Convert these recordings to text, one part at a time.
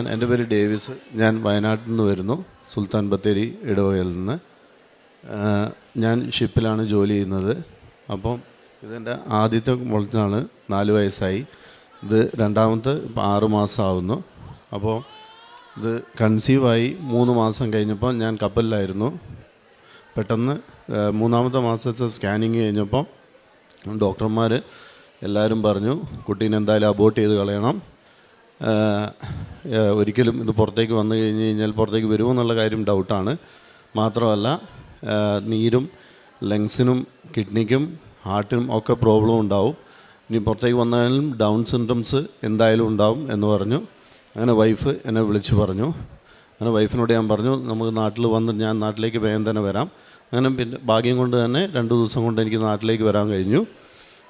എൻ്റെ പേര് ഡേവിസ്. ഞാൻ വയനാട്ടിൽ നിന്ന് വരുന്നു, സുൽത്താൻ ബത്തേരി ഇടവകയിൽ നിന്ന്. ഞാൻ ഷിപ്പിലാണ് ജോലി ചെയ്യുന്നത്. അപ്പം ഇതെൻ്റെ ആദ്യത്തെ മുളച്ചാണ്, 4 വയസ്സായി. ഇത് രണ്ടാമത്തെ ഇപ്പോൾ 6 മാസമാവുന്നു. അപ്പോൾ ഇത് കൺസീവായി 3 മാസം കഴിഞ്ഞപ്പോൾ ഞാൻ കപ്പലിലായിരുന്നു. പെട്ടെന്ന് 3-ാമത്തെ മാസത്തെ സ്കാനിങ് കഴിഞ്ഞപ്പോൾ ഡോക്ടർമാർ എല്ലാവരും പറഞ്ഞു, കുട്ടീനെ എന്തായാലും അബോർട്ട് ചെയ്ത് കളയണം, ഒരിക്കലും ഇത് പുറത്തേക്ക് വന്നു കഴിഞ്ഞ് കഴിഞ്ഞാൽ പുറത്തേക്ക് വരുമോ എന്നുള്ള കാര്യം ഡൗട്ടാണ്. മാത്രമല്ല നീരും ലങ്സിനും കിഡ്നിക്കും ഹാർട്ടിനും ഒക്കെ പ്രോബ്ലം ഉണ്ടാവും. ഇനി പുറത്തേക്ക് വന്നാലും ഡൗൺ സിൻഡ്രംസ് എന്തായാലും ഉണ്ടാവും എന്ന് പറഞ്ഞു. അങ്ങനെ വൈഫ് എന്നെ വിളിച്ച് പറഞ്ഞു. അങ്ങനെ വൈഫിനോട് ഞാൻ പറഞ്ഞു, നമുക്ക് നാട്ടിൽ വന്ന് ഞാൻ നാട്ടിലേക്ക് വേഗം തന്നെ വരാം. അങ്ങനെ പിന്നെ ഭാഗ്യം കൊണ്ട് തന്നെ 2 ദിവസം കൊണ്ട് എനിക്ക് നാട്ടിലേക്ക് വരാൻ കഴിഞ്ഞു.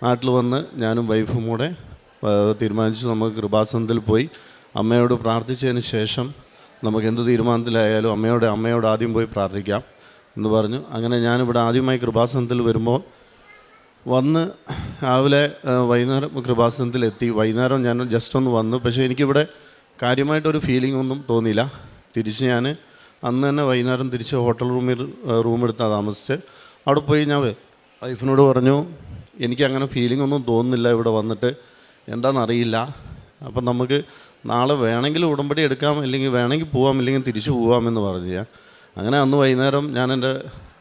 നാട്ടിൽ വന്ന് ഞാനും വൈഫും കൂടെ തീരുമാനിച്ചു, നമുക്ക് കൃപാസനത്തിൽ പോയി അമ്മയോട് പ്രാർത്ഥിച്ചതിന് ശേഷം നമുക്ക് എന്ത് തീരുമാനത്തിലായാലും അമ്മയോട് ആദ്യം പോയി പ്രാർത്ഥിക്കാം എന്ന് പറഞ്ഞു. അങ്ങനെ ഞാനിവിടെ ആദ്യമായി കൃപാസനത്തിൽ വരുമ്പോൾ വന്ന് രാവിലെ വൈകുന്നേരം കൃപാസനത്തിലെത്തി. വൈകുന്നേരം ഞാൻ ജസ്റ്റ് ഒന്ന് വന്നു. പക്ഷേ എനിക്കിവിടെ കാര്യമായിട്ടൊരു ഫീലിംഗ് ഒന്നും തോന്നിയില്ല. തിരിച്ച് ഞാൻ അന്ന് തന്നെ വൈകുന്നേരം തിരിച്ച് ഹോട്ടൽ റൂമെടുത്താണ് താമസിച്ച്. അവിടെ പോയി ഞാൻ വൈഫിനോട് പറഞ്ഞു, എനിക്കങ്ങനെ ഫീലിംഗ് ഒന്നും തോന്നുന്നില്ല ഇവിടെ വന്നിട്ട്, എന്താണെന്നറിയില്ല. അപ്പം നമുക്ക് നാളെ വേണമെങ്കിൽ ഉടമ്പടി എടുക്കാം, അല്ലെങ്കിൽ വേണമെങ്കിൽ പോവാം, ഇല്ലെങ്കിൽ തിരിച്ചു പോവാമെന്ന് പറഞ്ഞു ഞാൻ. അങ്ങനെ അന്ന് വൈകുന്നേരം ഞാൻ എൻ്റെ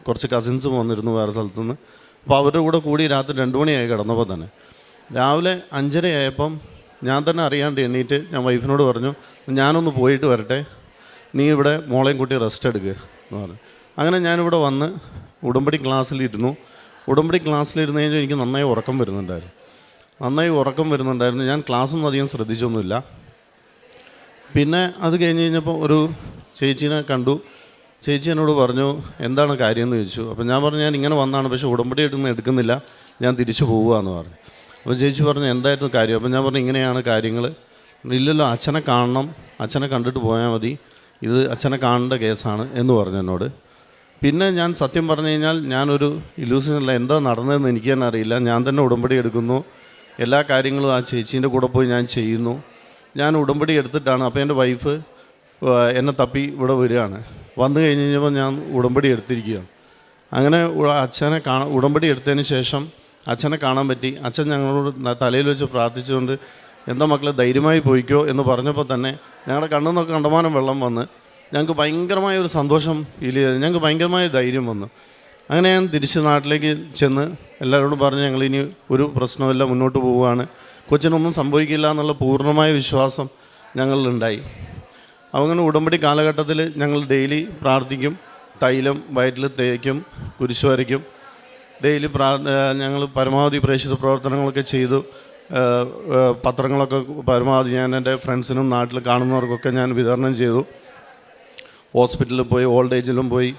കുറച്ച് കസിൻസും വന്നിരുന്നു വേറെ സ്ഥലത്തുനിന്ന്. അപ്പോൾ അവരുടെ കൂടെ കൂടി രാത്രി 2 മണിയായി കിടന്നപ്പോൾ തന്നെ. രാവിലെ 5:30 ആയപ്പം ഞാൻ തന്നെ അറിയാണ്ട് എണ്ണീറ്റ് ഞാൻ വൈഫിനോട് പറഞ്ഞു, ഞാനൊന്ന് പോയിട്ട് വരട്ടെ, നീ ഇവിടെ മോളെയും കൂട്ടി റെസ്റ്റ് എടുക്കുക എന്ന് പറഞ്ഞു. അങ്ങനെ ഞാനിവിടെ വന്ന് ഉടമ്പടി ക്ലാസ്സിലിരുന്നു. ഉടമ്പടി ക്ലാസ്സിലിരുന്ന് കഴിഞ്ഞാൽ എനിക്ക് നന്നായി ഉറക്കം വരുന്നുണ്ടായിരുന്നു. ഞാൻ ക്ലാസ്സൊന്നും അധികം ശ്രദ്ധിച്ചൊന്നുമില്ല. പിന്നെ അത് കഴിഞ്ഞ് കഴിഞ്ഞപ്പോൾ ഒരു ചേച്ചീനെ കണ്ടു. ചേച്ചി എന്നോട് പറഞ്ഞു, എന്താണ് കാര്യം എന്ന് ചോദിച്ചു. അപ്പോൾ ഞാൻ പറഞ്ഞു, ഞാൻ ഇങ്ങനെ വന്നാണ്, പക്ഷേ ഉടമ്പടി എടുക്കുന്നില്ല, ഞാൻ തിരിച്ചു പോവുകയെന്ന് പറഞ്ഞു. അപ്പോൾ ചേച്ചി പറഞ്ഞു, എന്തായിരുന്നു കാര്യം? അപ്പോൾ ഞാൻ പറഞ്ഞു, ഇങ്ങനെയാണ് കാര്യങ്ങൾ. ഇല്ലല്ലോ, അച്ഛനെ കാണണം, അച്ഛനെ കണ്ടിട്ട് പോയാൽ മതി, ഇത് അച്ഛനെ കാണേണ്ട കേസാണ് എന്ന് പറഞ്ഞു എന്നോട്. പിന്നെ ഞാൻ സത്യം പറഞ്ഞു കഴിഞ്ഞാൽ ഞാനൊരു ഇല്യൂഷനല്ല, എന്താ നടന്നതെന്ന് എനിക്ക് തന്നെ അറിയില്ല. ഞാൻ തന്നെ ഉടമ്പടി എടുക്കുന്നു, എല്ലാ കാര്യങ്ങളും ആ ചേച്ചീൻ്റെ കൂടെ പോയി ഞാൻ ചെയ്യുന്നു. ഞാൻ ഉടമ്പടി എടുത്തിട്ടാണ്. അപ്പോൾ എൻ്റെ വൈഫ് എന്നെ തപ്പി ഇവിടെ വരികയാണ്. വന്നു കഴിഞ്ഞ് കഴിഞ്ഞപ്പോൾ ഞാൻ ഉടമ്പടി എടുത്തിരിക്കുകയാണ്. അങ്ങനെ അച്ഛനെ ഉടമ്പടി എടുത്തതിന് ശേഷം അച്ഛനെ കാണാൻ പറ്റി. അച്ഛൻ ഞങ്ങളോട് തലയിൽ വെച്ച് പ്രാർത്ഥിച്ചുകൊണ്ട്, എന്താ മക്കളെ ധൈര്യമായി പോയിക്കോ എന്ന് പറഞ്ഞപ്പോൾ തന്നെ ഞങ്ങളുടെ കണ്ണിൽ നിന്നൊക്കെ കണ്ടമാനം വെള്ളം വന്ന് ഞങ്ങൾക്ക് ഭയങ്കരമായ ഒരു സന്തോഷം ഫീൽ ചെയ്ത്, ഞങ്ങൾക്ക് ഭയങ്കരമായ ധൈര്യം വന്നു. അങ്ങനെ ഞാൻ തിരിച്ച് നാട്ടിലേക്ക് ചെന്ന് എല്ലാവരോടും പറഞ്ഞ്, ഞങ്ങളിനി ഒരു പ്രശ്നമില്ല, മുന്നോട്ട് പോവുകയാണ്, കൊച്ചിനൊന്നും സംഭവിക്കില്ല എന്നുള്ള പൂർണ്ണമായ വിശ്വാസം ഞങ്ങളിലുണ്ടായി. അങ്ങനെ ഉടമ്പടി കാലഘട്ടത്തിൽ ഞങ്ങൾ ഡെയിലി പ്രാർത്ഥിക്കും, തൈലം വയറ്റിൽ തേക്കും, കുരിശ് വരയ്ക്കും, ഡെയിലി ഞങ്ങൾ പരമാവധി പ്രേക്ഷിത പ്രവർത്തനങ്ങളൊക്കെ ചെയ്തു. പത്രങ്ങളൊക്കെ പരമാവധി ഞാൻ എൻ്റെ ഫ്രണ്ട്സിനും നാട്ടിൽ കാണുന്നവർക്കൊക്കെ ഞാൻ വിതരണം ചെയ്തു. ഹോസ്പിറ്റലിൽ പോയി, ഓൾഡ് ഏജിലും പോയി.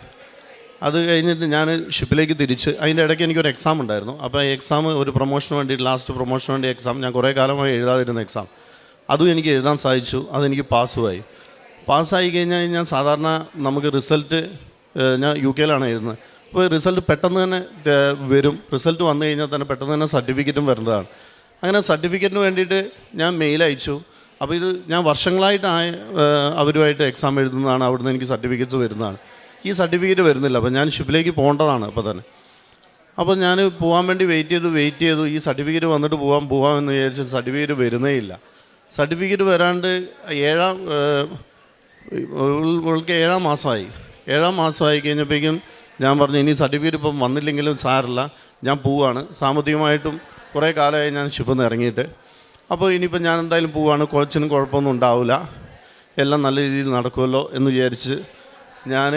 അത് കഴിഞ്ഞിട്ട് ഞാൻ ഷിപ്പിലേക്ക് തിരിച്ച്, അതിൻ്റെ ഇടയ്ക്ക് എനിക്കൊരു എക്സാം ഉണ്ടായിരുന്നു. അപ്പോൾ ഈ എക്സാം ഒരു പ്രൊമോഷന് വേണ്ടി, ലാസ്റ്റ് പ്രൊമോഷന് വേണ്ടി എക്സാം, ഞാൻ കുറേ കാലമായി എഴുതാതിരുന്ന എക്സാം, അതും എനിക്ക് എഴുതാൻ സാധിച്ചു. അതെനിക്ക് പാസ്സായി കഴിഞ്ഞാൽ ഞാൻ സാധാരണ നമുക്ക് റിസൾട്ട്, ഞാൻ UK യിലാണ് എഴുതുന്നത്. അപ്പോൾ റിസൾട്ട് പെട്ടെന്ന് തന്നെ വരും. റിസൾട്ട് വന്നു കഴിഞ്ഞാൽ തന്നെ പെട്ടെന്ന് തന്നെ സർട്ടിഫിക്കറ്റും വരേണ്ടതാണ്. അങ്ങനെ സർട്ടിഫിക്കറ്റിന് വേണ്ടിയിട്ട് ഞാൻ മെയിൽ അയച്ചു. അപ്പോൾ ഇത് ഞാൻ വർഷങ്ങളായിട്ട് അവരുമായിട്ട് എക്സാം എഴുതുന്നതാണ്, അവിടുന്ന് എനിക്ക് സർട്ടിഫിക്കറ്റ്സ് വരുന്നതാണ്. ഈ സർട്ടിഫിക്കറ്റ് വരുന്നില്ല. അപ്പോൾ ഞാൻ ഷിപ്പിലേക്ക് പോകേണ്ടതാണ് അപ്പോൾ തന്നെ. അപ്പോൾ ഞാൻ പോകാൻ വേണ്ടി വെയിറ്റ് ചെയ്തു. ഈ സർട്ടിഫിക്കറ്റ് വന്നിട്ട് പോകാമെന്ന് വിചാരിച്ച് സർട്ടിഫിക്കറ്റ് വരുന്നേ ഇല്ല. സർട്ടിഫിക്കറ്റ് വരാണ്ട് 7 മാസമായി. 7 മാസമായി കഴിഞ്ഞപ്പോഴേക്കും ഞാൻ പറഞ്ഞു, ഇനി സർട്ടിഫിക്കറ്റ് ഇപ്പം വന്നില്ലെങ്കിലും സാരമില്ല, ഞാൻ പോവുകയാണ്. സാമ്പത്തികമായിട്ടും കുറേ കാലമായി ഞാൻ ഷിപ്പിൽ നിന്ന് ഇറങ്ങിയിട്ട്. അപ്പോൾ ഇനിയിപ്പോൾ ഞാൻ എന്തായാലും പോവുകയാണ്, കൊച്ചിനും കുഴപ്പമൊന്നും ഉണ്ടാവില്ല, എല്ലാം നല്ല രീതിയിൽ നടക്കുമല്ലോ എന്ന് വിചാരിച്ച് ഞാൻ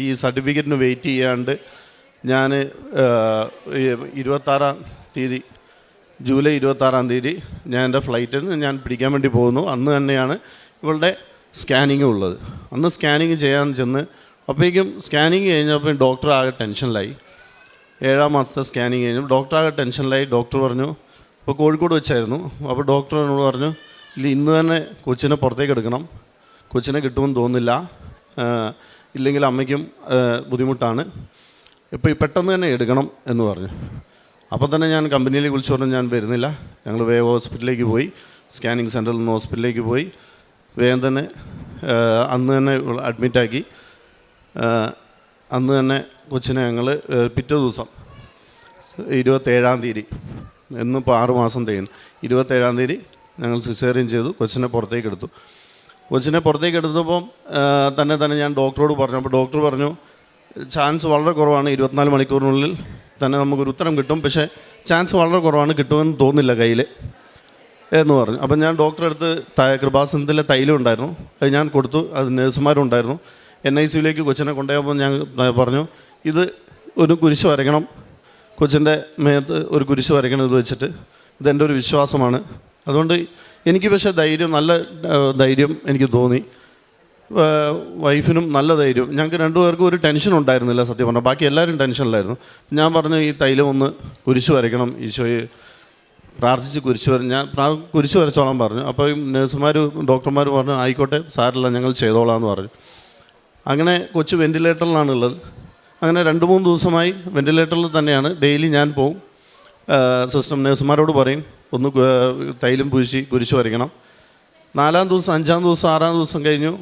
ഈ സർട്ടിഫിക്കറ്റിന് വെയിറ്റ് ചെയ്യാണ്ട് ഞാൻ 26-ാം തീയതി, ജൂലൈ 26-ാം തീയതി ഞാൻ എൻ്റെ ഫ്ലൈറ്റിൽ നിന്ന് ഞാൻ പിടിക്കാൻ വേണ്ടി പോകുന്നു. അന്ന് തന്നെയാണ് ഇവളുടെ സ്കാനിങ് ഉള്ളത്. അന്ന് സ്കാനിങ് ചെയ്യാൻ ചെന്ന് അപ്പോഴേക്കും സ്കാനിങ് കഴിഞ്ഞപ്പോൾ ഡോക്ടർ ആകെ ടെൻഷനിലായി. 7-ാം മാസത്തെ സ്കാനിങ് കഴിഞ്ഞപ്പോൾ ഡോക്ടർ ആകെ ടെൻഷനിലായി. ഡോക്ടർ പറഞ്ഞു, അപ്പോൾ കോഴിക്കോട് വെച്ചായിരുന്നു. അപ്പോൾ ഡോക്ടർ എന്നോട് പറഞ്ഞു, ഇല്ല ഇന്ന് തന്നെ കൊച്ചിനെ പുറത്തേക്ക് എടുക്കണം, കൊച്ചിനെ കിട്ടുമെന്ന് തോന്നുന്നില്ല, ഇല്ലെങ്കിൽ അമ്മയ്ക്കും ബുദ്ധിമുട്ടാണ്, ഇപ്പോൾ പെട്ടെന്ന് തന്നെ എടുക്കണം എന്ന് പറഞ്ഞു. അപ്പോൾ തന്നെ ഞാൻ കമ്പനിയിലേക്ക് വിളിച്ചു പറഞ്ഞു, ഞാൻ വരുന്നില്ല. ഞങ്ങൾ വേഗം ഹോസ്പിറ്റലിലേക്ക് പോയി, സ്കാനിങ് സെൻറ്ററിൽ നിന്ന് ഹോസ്പിറ്റലിലേക്ക് പോയി. വേഗം തന്നെ അന്ന് തന്നെ അഡ്മിറ്റാക്കി. അന്ന് തന്നെ കൊച്ചിനെ ഞങ്ങൾ പിറ്റേ ദിവസം 27-ാം തീയതി, ഇന്നിപ്പോൾ 6 മാസം തികയുന്നു, 27-ാം തീയതി ഞങ്ങൾ സിസേറിയൻ ചെയ്തു. കൊച്ചിനെ പുറത്തേക്ക് എടുത്തു. കൊച്ചിനെ പുറത്തേക്ക് എടുത്തപ്പം തന്നെ ഞാൻ ഡോക്ടറോട് പറഞ്ഞു. അപ്പോൾ ഡോക്ടർ പറഞ്ഞു ചാൻസ് വളരെ കുറവാണ്, 24 മണിക്കൂറിനുള്ളിൽ തന്നെ നമുക്കൊരു ഉത്തരം കിട്ടും, പക്ഷേ ചാൻസ് വളരെ കുറവാണ്, കിട്ടുമെന്ന് തോന്നുന്നില്ല കയ്യിൽ എന്ന് പറഞ്ഞു. അപ്പം ഞാൻ ഡോക്ടറെ അടുത്ത് കൃപാസനത്തിലെ തൈലം ഉണ്ടായിരുന്നു, അത് ഞാൻ കൊടുത്തു. അത് നേഴ്സുമാരും ഉണ്ടായിരുന്നു. NICUവിലേക്ക് കൊച്ചിനെ കൊണ്ടുപോയപ്പോൾ ഞാൻ പറഞ്ഞു, ഇത് ഒരു കുരിശ് വരയ്ക്കണം, കൊച്ചിൻ്റെ മേത്ത് ഒരു കുരിശ് വരയ്ക്കണം, ഇത് വെച്ചിട്ട് ഇതെൻ്റെ ഒരു വിശ്വാസമാണ്. അതുകൊണ്ട് എനിക്ക് പക്ഷേ നല്ല ധൈര്യം എനിക്ക് തോന്നി. വൈഫിനും നല്ല ധൈര്യം. ഞങ്ങൾക്ക് രണ്ടുപേർക്കും ഒരു ടെൻഷൻ ഉണ്ടായിരുന്നില്ല സത്യം പറഞ്ഞാൽ. ബാക്കി എല്ലാവരും ടെൻഷനിലായിരുന്നു. ഞാൻ പറഞ്ഞു ഈ തൈലം ഒന്ന് കുരിശ് വരയ്ക്കണം, ഈശോയെ പ്രാർത്ഥിച്ച് ഞാൻ കുരിശ് വരച്ചോളാൻ പറഞ്ഞു. അപ്പോൾ ഡോക്ടർമാർ പറഞ്ഞു ആയിക്കോട്ടെ സാരമില്ല ഞങ്ങൾ ചെയ്തോളാമെന്ന് പറഞ്ഞു. അങ്ങനെ കൊച്ചു വെൻറ്റിലേറ്ററിലാണുള്ളത്. അങ്ങനെ 2-3 ദിവസമായി വെൻറ്റിലേറ്ററിൽ തന്നെയാണ്. ഡെയിലി ഞാൻ പോവും, സിസ്റ്റം നേഴ്സുമാരോട് പറയും ഒന്ന് തൈലം പൂശി കുരിശ് വരയ്ക്കണം. 4-ാം ദിവസം 5-ാം ദിവസം 6-ാം ദിവസം കഴിഞ്ഞു.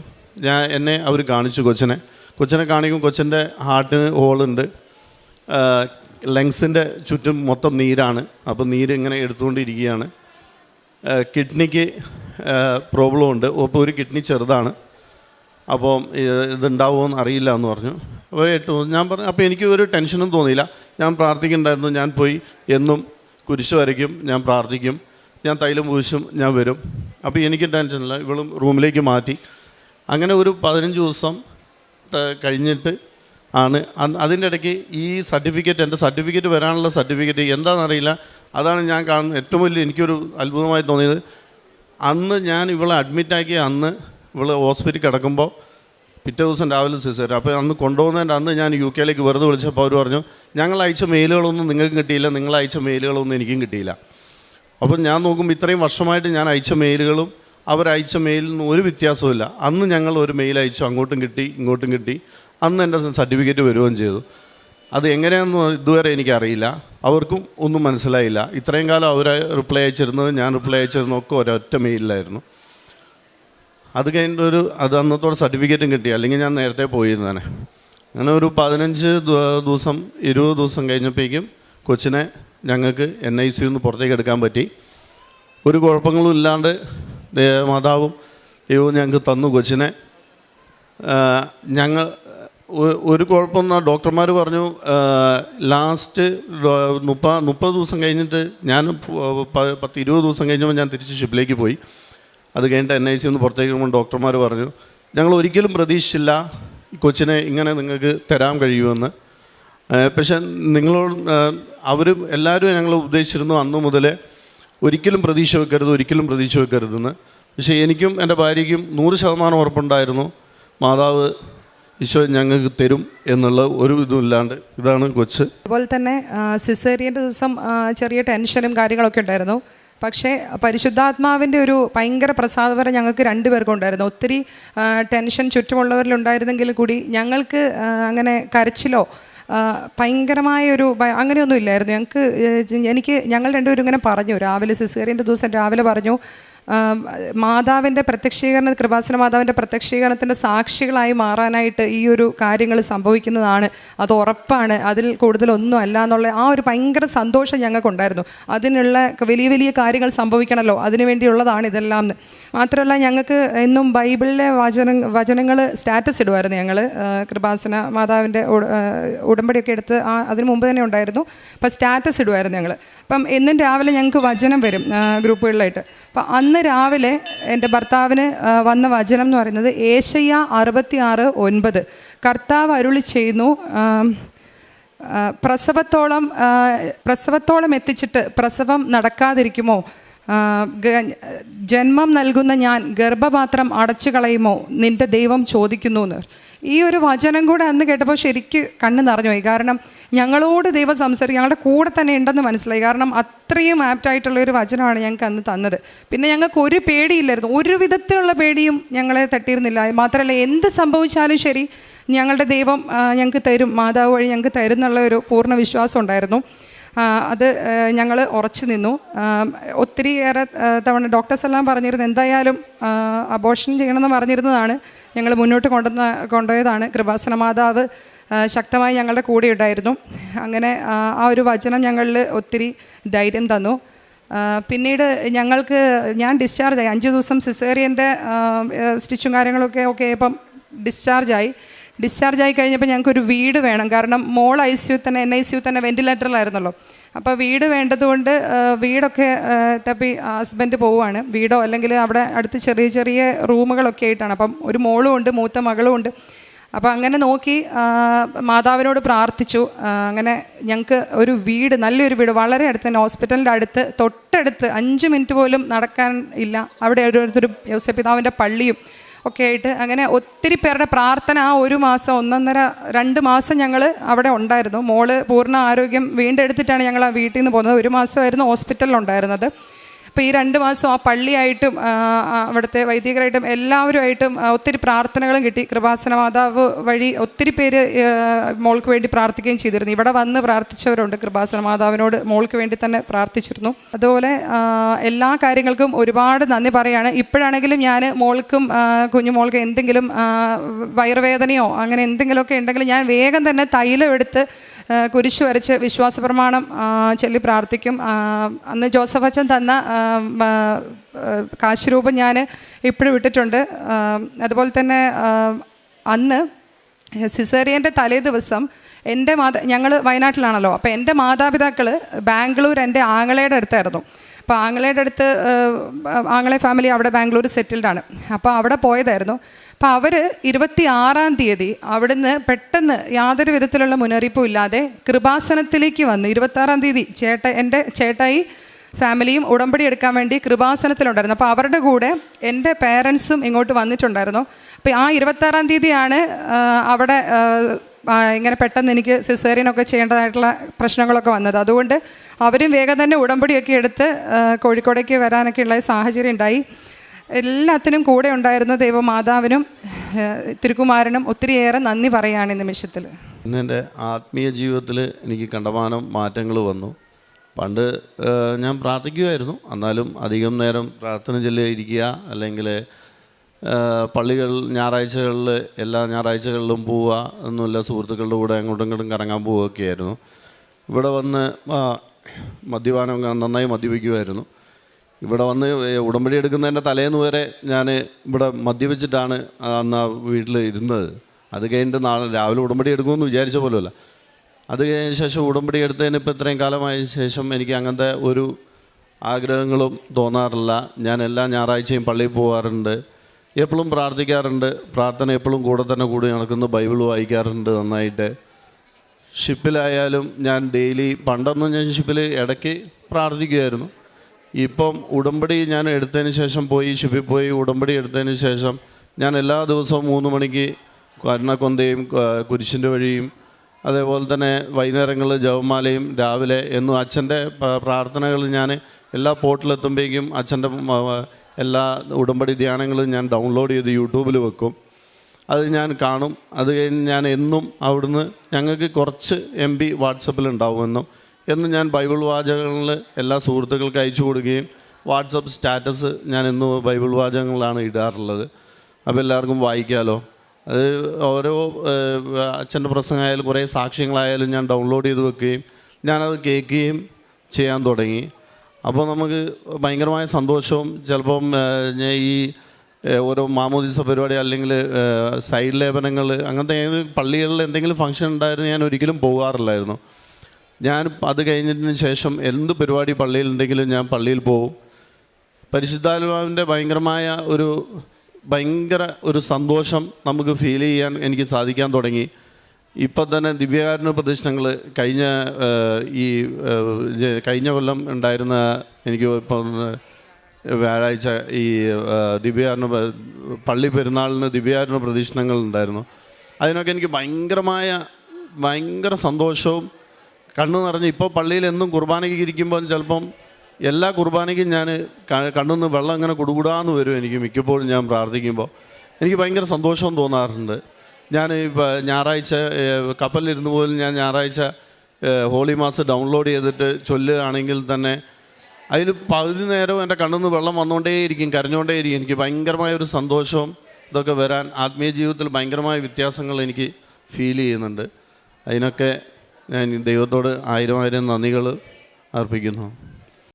എന്നെ അവർ കാണിച്ചു കൊച്ചിനെ കാണിക്കും. കൊച്ചിൻ്റെ ഹാർട്ടിന് ഹോളുണ്ട്, ലങ്സിൻ്റെ ചുറ്റും മൊത്തം നീരാണ്. അപ്പോൾ നീര് ഇങ്ങനെ എടുത്തുകൊണ്ടിരിക്കുകയാണ്. കിഡ്നിക്ക് പ്രോബ്ലം ഉണ്ട്. അപ്പോൾ ഒരു കിഡ്നി ചെറുതാണ്, അപ്പോൾ ഇതുണ്ടാവുമോയെന്ന് അറിയില്ല എന്ന് പറഞ്ഞു. ഞാൻ പറഞ്ഞു. അപ്പോൾ എനിക്ക് ഒരു ടെൻഷനും തോന്നിയില്ല. ഞാൻ പ്രാർത്ഥിക്കുന്നുണ്ടായിരുന്നു. ഞാൻ പോയി എന്നും കുരിശ് വരയ്ക്കും, ഞാൻ പ്രാർത്ഥിക്കും, ഞാൻ തൈലം പൂശും, ഞാൻ വരും. അപ്പോൾ എനിക്ക് ടെൻഷനില്ല. ഇവളും റൂമിലേക്ക് മാറ്റി. അങ്ങനെ ഒരു 15 ദിവസം കഴിഞ്ഞിട്ട് ആണ് അതിൻ്റെ ഇടയ്ക്ക് ഈ എൻ്റെ സർട്ടിഫിക്കറ്റ് വരാനുള്ള സർട്ടിഫിക്കറ്റ് എന്താണെന്നറിയില്ല. അതാണ് ഞാൻ കാണുന്ന ഏറ്റവും വലിയ എനിക്കൊരു അത്ഭുതമായി തോന്നിയത്. അന്ന് ഞാൻ ഇവളെ അഡ്മിറ്റാക്കിയ അന്ന് ഇവൾ ഹോസ്പിറ്റലിൽ കിടക്കുമ്പോൾ പിറ്റേ ദിവസം രാവിലെ സിസേറിയൻ. അപ്പോൾ അന്ന് കൊണ്ടുപോകുന്നതിൻ്റെ അന്ന് ഞാൻ UK വെറുതെ വിളിച്ചപ്പോൾ അവർ പറഞ്ഞു ഞങ്ങൾ അയച്ച മെയിലുകളൊന്നും നിങ്ങൾക്ക് കിട്ടിയില്ല, നിങ്ങൾ അയച്ച മെയിലുകളൊന്നും എനിക്കും കിട്ടിയില്ല. അപ്പം ഞാൻ നോക്കുമ്പോൾ ഇത്രയും വർഷമായിട്ട് ഞാൻ അയച്ച മെയിലുകളും അവരയച്ച മെയിലിൽ നിന്ന് ഒരു വ്യത്യാസമില്ല. അന്ന് ഞങ്ങൾ ഒരു മെയിൽ അയച്ചു, അങ്ങോട്ടും കിട്ടി ഇങ്ങോട്ടും കിട്ടി. അന്ന് എൻ്റെ സർട്ടിഫിക്കറ്റ് വരികയും ചെയ്തു. അത് എങ്ങനെയാണെന്ന് ഇതുവരെ എനിക്കറിയില്ല, അവർക്കും ഒന്നും മനസ്സിലായില്ല. ഇത്രയും കാലം അവർ റിപ്ലൈ അയച്ചിരുന്നത് ഞാൻ റിപ്ലൈ അയച്ചിരുന്നതൊക്കെ ഒരൊറ്റ മെയിലിലായിരുന്നു. അത് കഴിഞ്ഞിട്ടൊരു അന്നത്തോടെ സർട്ടിഫിക്കറ്റും കിട്ടി, അല്ലെങ്കിൽ ഞാൻ നേരത്തെ പോയിരുന്നതാണ്. അങ്ങനെ ഒരു 15 ദിവസം 20 ദിവസം കഴിഞ്ഞപ്പോഴേക്കും കൊച്ചിനെ ഞങ്ങൾക്ക് NICUവിൽ നിന്ന് പുറത്തേക്ക് എടുക്കാൻ പറ്റി. ഒരു കുഴപ്പങ്ങളും ഇല്ലാണ്ട് മാതാവും ദൈവവും ഞങ്ങൾക്ക് തന്നു കൊച്ചിനെ. ഞങ്ങൾ ഒരു കുഴപ്പമെന്ന് ഡോക്ടർമാർ പറഞ്ഞു. ലാസ്റ്റ് 30 ദിവസം കഴിഞ്ഞിട്ട് ഞാൻ 10-20 ദിവസം കഴിഞ്ഞപ്പോൾ ഞാൻ തിരിച്ച് ഷിപ്പിലേക്ക് പോയി. അത് കഴിഞ്ഞിട്ട് NICUവിൽ നിന്ന് പുറത്തേക്ക് വരുമ്പോൾ ഡോക്ടർമാർ പറഞ്ഞു ഞങ്ങൾ ഒരിക്കലും പ്രതീക്ഷിച്ചില്ല കൊച്ചിനെ ഇങ്ങനെ നിങ്ങൾക്ക് തരാൻ കഴിയുമെന്ന്. പക്ഷേ നിങ്ങളോട് അവരും എല്ലാവരും ഞങ്ങൾ ഉദ്ദേശിച്ചിരുന്നു അന്നു മുതലേ ഒരിക്കലും പ്രതീക്ഷ വെക്കരുതെന്ന്. പക്ഷേ എനിക്കും എൻ്റെ ഭാര്യയ്ക്കും 100% ഉറപ്പുണ്ടായിരുന്നു മാതാവ് ഈശോ ഞങ്ങൾക്ക് തരും എന്നുള്ള ഒരു ഇതുമില്ലാണ്ട്. ഇതാണ് കൊച്ച്. അതുപോലെ തന്നെ സിസേറിയൻ്റെ ദിവസം ചെറിയ ടെൻഷനും കാര്യങ്ങളൊക്കെ ഉണ്ടായിരുന്നു. പക്ഷേ പരിശുദ്ധാത്മാവിൻ്റെ ഒരു ഭയങ്കര പ്രസാദപരം ഞങ്ങൾക്ക് 2 പേർക്കും ഉണ്ടായിരുന്നു. ഒത്തിരി ടെൻഷൻ ചുറ്റുമുള്ളവരിലുണ്ടായിരുന്നെങ്കിൽ കൂടി ഞങ്ങൾക്ക് അങ്ങനെ കരച്ചിലോ ഭയങ്കരമായൊരു അങ്ങനെയൊന്നും ഇല്ലായിരുന്നു ഞങ്ങൾ 2 പേരും ഇങ്ങനെ പറഞ്ഞു. രാവിലെ സിസേറിയൻ്റെ ദിവസം രാവിലെ പറഞ്ഞു മാതാവിൻ്റെ പ്രത്യക്ഷീകരണ കൃപാസന മാതാവിൻ്റെ പ്രത്യക്ഷീകരണത്തിൻ്റെ സാക്ഷികളായി മാറാനായിട്ട് ഈ ഒരു കാര്യങ്ങൾ സംഭവിക്കുന്നതാണ്, അത് ഉറപ്പാണ്, അതിൽ കൂടുതലൊന്നും അല്ല എന്നുള്ള ആ ഒരു ഭയങ്കര സന്തോഷം ഞങ്ങൾക്കുണ്ടായിരുന്നു. അതിനുള്ള വലിയ വലിയ കാര്യങ്ങൾ സംഭവിക്കണമല്ലോ, അതിനു വേണ്ടിയുള്ളതാണ് ഇതെല്ലാം എന്ന്. മാത്രമല്ല ഞങ്ങൾക്ക് എന്നും ബൈബിളിലെ വചനങ്ങൾ സ്റ്റാറ്റസ് ഇടുമായിരുന്നു. ഞങ്ങൾ കൃപാസന മാതാവിൻ്റെ ഉടമ്പടിയൊക്കെ എടുത്ത് അതിന് മുമ്പ് തന്നെ ഉണ്ടായിരുന്നു. അപ്പം സ്റ്റാറ്റസ് ഇടുമായിരുന്നു ഞങ്ങൾ. അപ്പം എന്നും രാവിലെ ഞങ്ങൾക്ക് വചനം വരും ഗ്രൂപ്പുകളിലായിട്ട്. അപ്പം അന്ന് രാവിലെ എൻ്റെ ഭർത്താവിന് വന്ന വചനം എന്ന് പറയുന്നത് ഏശയ്യ 66:9 കർത്താവ് അരുളി ചെയ്യുന്നു, പ്രസവത്തോളം എത്തിച്ചിട്ട് പ്രസവം നടക്കാതിരിക്കുമോ? ജന്മം നൽകുന്ന ഞാൻ ഗർഭപാത്രം അടച്ചു കളയുമോ? നിൻ്റെ ദൈവം ചോദിക്കുന്നു എന്ന്. ഈ ഒരു വചനം കൂടെ അന്ന് കേട്ടപ്പോൾ ശരിക്ക് കണ്ണ് നിറഞ്ഞു പോയി. കാരണം ഞങ്ങളോട് ദൈവം സംസാരിക്കും, ഞങ്ങളുടെ കൂടെ തന്നെ ഉണ്ടെന്ന് മനസ്സിലായി. കാരണം അത്രയും ആപ്റ്റായിട്ടുള്ളൊരു വചനമാണ് ഞങ്ങൾക്ക് അന്ന് തന്നത്. പിന്നെ ഞങ്ങൾക്ക് ഒരു പേടിയില്ലായിരുന്നു, ഒരു വിധത്തിലുള്ള പേടിയും ഞങ്ങളെ തട്ടിയിരുന്നില്ല. മാത്രമല്ല എന്ത് സംഭവിച്ചാലും ശരി ഞങ്ങളുടെ ദൈവം ഞങ്ങൾക്ക് തരും, മാതാവ് വഴി ഞങ്ങൾക്ക് തരും എന്നുള്ള ഒരു പൂർണ്ണ വിശ്വാസം ഉണ്ടായിരുന്നു. അത് ഞങ്ങൾ ഉറച്ചു നിന്നു. ഒത്തിരിയേറെ തവണ ഡോക്ടേഴ്സ് എല്ലാം പറഞ്ഞിരുന്നു എന്തായാലും അബോർഷൻ ചെയ്യണമെന്ന് പറഞ്ഞിരുന്നതാണ്. ഞങ്ങൾ മുന്നോട്ട് കൊണ്ടുപോയതാണ്. കൃപാസന മാതാവ് ശക്തമായി ഞങ്ങളുടെ കൂടെ ഉണ്ടായിരുന്നു. അങ്ങനെ ആ ഒരു വചനം ഞങ്ങളിൽ ഒത്തിരി ധൈര്യം തന്നു. പിന്നീട് ഞാൻ ഡിസ്ചാർജായി. 5 ദിവസം സിസേറിയൻ്റെ സ്റ്റിച്ചും കാര്യങ്ങളൊക്കെ ഇപ്പം ഡിസ്ചാർജായി കഴിഞ്ഞപ്പോൾ ഞങ്ങൾക്കൊരു വീട് വേണം. കാരണം മോൾ ICU തന്നെ NICU തന്നെ വെൻറ്റിലേറ്ററിലായിരുന്നല്ലോ. അപ്പോൾ വീട് വേണ്ടതുകൊണ്ട് വീടൊക്കെ തപ്പി ഹസ്ബൻഡ് പോവുകയാണ്. വീടോ അല്ലെങ്കിൽ അവിടെ അടുത്ത് ചെറിയ ചെറിയ റൂമുകളൊക്കെ ആയിട്ടാണ്. അപ്പം ഒരു മോളും ഉണ്ട്, മൂത്ത മകളും ഉണ്ട്. അപ്പോൾ അങ്ങനെ നോക്കി മാതാവിനോട് പ്രാർത്ഥിച്ചു. അങ്ങനെ ഞങ്ങൾക്ക് ഒരു വീട്, നല്ലൊരു വീട് വളരെ അടുത്ത് തന്നെ, ഹോസ്പിറ്റലിൻ്റെ അടുത്ത്, തൊട്ടടുത്ത് 5 മിനിറ്റ് പോലും നടക്കാൻ ഇല്ല. അവിടെ അടുത്തൊരു യോസേപ്പ് പിതാവിൻ്റെ പള്ളിയും ഒക്കെ ആയിട്ട് അങ്ങനെ ഒത്തിരി പേരുടെ പ്രാർത്ഥന ആ 1 മാസം 1.5-2 മാസം ഞങ്ങൾ അവിടെ ഉണ്ടായിരുന്നു. മോള് പൂർണ്ണ ആരോഗ്യം വീണ്ടെടുത്തിട്ടാണ് ഞങ്ങൾ ആ വീട്ടിൽ നിന്ന് പോകുന്നത്. 1 മാസമായിരുന്നു ഹോസ്പിറ്റലിലുണ്ടായിരുന്നത്. അപ്പോൾ ഈ 2 മാസം ആ പള്ളിയായിട്ടും അവിടുത്തെ വൈദികരായിട്ടും എല്ലാവരുമായിട്ടും ഒത്തിരി പ്രാർത്ഥനകളും കിട്ടി. കൃപാസന മാതാവ് വഴി ഒത്തിരി പേര് മോൾക്ക് വേണ്ടി പ്രാർത്ഥിക്കുകയും ചെയ്തിരുന്നു. ഇവിടെ വന്ന് പ്രാർത്ഥിച്ചവരുണ്ട്. കൃപാസന മാതാവിനോട് മോൾക്ക് വേണ്ടി തന്നെ പ്രാർത്ഥിച്ചിരുന്നു. അതുപോലെ എല്ലാ കാര്യങ്ങൾക്കും ഒരുപാട് നന്ദി പറയുകയാണ്. ഇപ്പോഴാണെങ്കിലും ഞാൻ മോൾക്കും കുഞ്ഞുമോൾക്ക് എന്തെങ്കിലും വയറുവേദനയോ അങ്ങനെ എന്തെങ്കിലുമൊക്കെ ഉണ്ടെങ്കിൽ ഞാൻ വേഗം തന്നെ തൈലം എടുത്ത് കുരിശ് വരച്ച് വിശ്വാസ പ്രമാണം ചൊല്ലി പ്രാർത്ഥിക്കും. അന്ന് ജോസഫ് അച്ഛൻ തന്ന കാശ് രൂപം ഞാൻ ഇപ്പോഴും ഇട്ടിട്ടുണ്ട്. അതുപോലെ തന്നെ അന്ന് സിസേറിയൻ്റെ തലേ ദിവസം ഞങ്ങൾ വയനാട്ടിലാണല്ലോ. അപ്പോൾ എൻ്റെ മാതാപിതാക്കൾ ബാംഗ്ലൂർ എൻ്റെ ആങ്ങളയുടെ അടുത്തായിരുന്നു. അപ്പോൾ ആങ്ങളയുടെ അടുത്ത് ആങ്ങളെ ഫാമിലി അവിടെ ബാംഗ്ലൂർ സെറ്റിൽഡാണ്. അപ്പോൾ അവിടെ പോയതായിരുന്നു. അപ്പോൾ അവർ 26-ാം തീയതി അവിടുന്ന് പെട്ടെന്ന് യാതൊരു വിധത്തിലുള്ള മുന്നറിയിപ്പും ഇല്ലാതെ കൃപാസനത്തിലേക്ക് വന്ന് 26-ാം തീയതി എൻ്റെ ചേട്ടായി ഫാമിലിയും ഉടമ്പടി എടുക്കാൻ വേണ്ടി കൃപാസനത്തിലുണ്ടായിരുന്നു. അപ്പോൾ അവരുടെ കൂടെ എൻ്റെ പേരൻസും ഇങ്ങോട്ട് വന്നിട്ടുണ്ടായിരുന്നു. അപ്പോൾ ആ 26-ാം തീയതിയാണ് അവിടെ ഇങ്ങനെ പെട്ടെന്ന് എനിക്ക് സിസേറിയനൊക്കെ ചെയ്യേണ്ടതായിട്ടുള്ള പ്രശ്നങ്ങളൊക്കെ വന്നത്. അതുകൊണ്ട് അവരും വേഗം തന്നെ ഉടമ്പടിയൊക്കെ എടുത്ത് കോഴിക്കോടേക്ക് വരാനൊക്കെ ഉള്ള സാഹചര്യം ഉണ്ടായി. എല്ലാത്തിനും കൂടെ ഉണ്ടായിരുന്ന ദൈവമാതാവിനും തിരുക്കുമാരനും ഒത്തിരിയേറെ നന്ദി പറയുകയാണ് ഈ നിമിഷത്തിൽ. ഇന്ന് എൻ്റെ ആത്മീയ ജീവിതത്തിൽ എനിക്ക് കണ്ടമാനം മാറ്റങ്ങൾ വന്നു. പണ്ട് ഞാൻ പ്രാർത്ഥിക്കുമായിരുന്നു, എന്നാലും അധികം നേരം പ്രാർത്ഥന ചൊല്ലിയിരിക്കുക അല്ലെങ്കിൽ പള്ളികൾ ഞായറാഴ്ചകളിൽ എല്ലാ ഞായറാഴ്ചകളിലും പോവുക ഒന്നുമില്ല, സുഹൃത്തുക്കളുടെ കൂടെ അങ്ങോട്ടും ഇങ്ങോട്ടും കറങ്ങാൻ പോവുകയൊക്കെ ആയിരുന്നു. ഇവിടെ വന്ന് മദ്യപാനം നന്നായി മദ്യപിക്കുമായിരുന്നു. ഇവിടെ വന്ന് ഉടമ്പടി എടുക്കുന്നതിൻ്റെ തലേന്ന് വരെ ഞാൻ ഇവിടെ മദ്യപിച്ചിട്ടാണ് അന്ന് വീട്ടിൽ ഇരുന്നത്. അത് കഴിഞ്ഞിട്ട് രാവിലെ ഉടമ്പടി എടുക്കുമെന്ന് വിചാരിച്ച പോലുമല്ല. അത് കഴിഞ്ഞ ശേഷം ഉടമ്പടി എടുത്തതിന് ഇപ്പോൾ ഇത്രയും കാലമായ ശേഷം എനിക്ക് അങ്ങനത്തെ ഒരു ആഗ്രഹങ്ങളും തോന്നാറില്ല. ഞാൻ എല്ലാ ഞായറാഴ്ചയും പള്ളിയിൽ പോകാറുണ്ട്, എപ്പോഴും പ്രാർത്ഥിക്കാറുണ്ട്. പ്രാർത്ഥന എപ്പോഴും കൂടെ നടക്കുന്നു. ബൈബിൾ വായിക്കാറുണ്ട് നന്നായിട്ട്. ഷിപ്പിലായാലും ഞാൻ ഡെയിലി, പണ്ടൊന്നും ഞാൻ ഷിപ്പിൽ ഇടയ്ക്ക് പ്രാർത്ഥിക്കുമായിരുന്നു. ഇപ്പം ഉടമ്പടി ഞാൻ എടുത്തതിന് ശേഷം ഷിപ്പിൽ പോയി ഉടമ്പടി എടുത്തതിന് ശേഷം ഞാൻ എല്ലാ ദിവസവും 3 മണിക്ക് കരുണക്കൊന്തയും കുരിശിൻ്റെ വഴിയും അതേപോലെ തന്നെ വൈകുന്നേരങ്ങളിൽ ജപമാലയും രാവിലെ എന്നും അച്ഛൻ്റെ പ്രാർത്ഥനകൾ ഞാൻ എല്ലാ പോർട്ടിലെത്തുമ്പോഴേക്കും അച്ഛൻ്റെ എല്ലാ ഉടമ്പടി ധ്യാനങ്ങളും ഞാൻ ഡൗൺലോഡ് ചെയ്ത് യൂട്യൂബിൽ വെക്കും. അത് ഞാൻ കാണും. അത് കഴിഞ്ഞ് ഞാൻ എന്നും അവിടുന്ന് ഞങ്ങൾക്ക് കുറച്ച് MB വാട്സപ്പിലുണ്ടാവുമെന്നും ഞാൻ ബൈബിൾ വാചകങ്ങളിൽ എല്ലാ സുഹൃത്തുക്കൾക്ക് അയച്ചു കൊടുക്കുകയും വാട്സപ്പ് സ്റ്റാറ്റസ് ഞാൻ എന്നും ബൈബിൾ വാചകങ്ങളാണ് ഇടാറുള്ളത്. അപ്പോൾ എല്ലാവർക്കും വായിക്കാമല്ലോ. അത് ഓരോ അച്ഛൻ്റെ പ്രസംഗമായാലും കുറേ സാക്ഷ്യങ്ങളായാലും ഞാൻ ഡൗൺലോഡ് ചെയ്ത് വെക്കുകയും ഞാനത് കേൾക്കുകയും ചെയ്യാൻ തുടങ്ങി. അപ്പോൾ നമുക്ക് ഭയങ്കരമായ സന്തോഷവും ചിലപ്പം ഈ ഓരോ മാമോദിസ പരിപാടി അല്ലെങ്കിൽ സൈഡ് ലേപനങ്ങൾ അങ്ങനത്തെ പള്ളികളിൽ എന്തെങ്കിലും ഫംഗ്ഷൻ ഉണ്ടായിരുന്നു ഞാൻ ഒരിക്കലും പോകാറില്ലായിരുന്നു. ഞാൻ അത് കഴിഞ്ഞതിന് ശേഷം എന്ത് പരിപാടി പള്ളിയിലുണ്ടെങ്കിലും ഞാൻ പള്ളിയിൽ പോകും. പരിശുദ്ധാത്മാവിൻ്റെ ഭയങ്കര ഒരു സന്തോഷം നമുക്ക് ഫീൽ ചെയ്യാൻ എനിക്ക് സാധിക്കാൻ തുടങ്ങി. ഇപ്പം തന്നെ ദിവ്യകാരുണ്യ പ്രദർശനങ്ങൾ കഴിഞ്ഞ കൊല്ലം ഉണ്ടായിരുന്ന, എനിക്ക് ഇപ്പം വ്യാഴാഴ്ച ഈ ദിവ്യകാരുണ്യ പള്ളി പെരുന്നാളിന് ദിവ്യകാരുണ്യ പ്രദർശനങ്ങൾ ഉണ്ടായിരുന്നു. അതിനൊക്കെ എനിക്ക് ഭയങ്കര സന്തോഷവും കണ്ണു നിറഞ്ഞ്, ഇപ്പോൾ പള്ളിയിൽ എന്നും കുർബാനയ്ക്ക് ഇരിക്കുമ്പോൾ ചിലപ്പം എല്ലാ കുർബാനയ്ക്കും ഞാൻ കണ്ണുനിന്ന് വെള്ളം ഇങ്ങനെ കുടുകൂടാന്ന് വരും. എനിക്ക് മിക്കപ്പോഴും ഞാൻ പ്രാർത്ഥിക്കുമ്പോൾ എനിക്ക് ഭയങ്കര സന്തോഷവും തോന്നാറുണ്ട്. ഞാൻ ഇപ്പോൾ ഞായറാഴ്ച കപ്പലിലിരുന്ന് പോലും ഞാൻ ഞായറാഴ്ച ഹോളി മാസ് ഡൗൺലോഡ് ചെയ്തിട്ട് ചൊല്ലുകയാണെങ്കിൽ തന്നെ അതിൽ പകുതി നേരം എൻ്റെ കണ്ണിൽ നിന്ന് വെള്ളം വന്നുകൊണ്ടേയിരിക്കും, കരഞ്ഞുകൊണ്ടേയിരിക്കും. എനിക്ക് ഭയങ്കരമായ ഒരു സന്തോഷവും ഇതൊക്കെ വരാൻ ആത്മീയ ജീവിതത്തിൽ ഭയങ്കരമായ വ്യത്യാസങ്ങൾ എനിക്ക് ഫീൽ ചെയ്യുന്നുണ്ട്. അതിനൊക്കെ ഞാൻ ദൈവത്തോട് 1000 നന്ദികൾ അർപ്പിക്കുന്നു.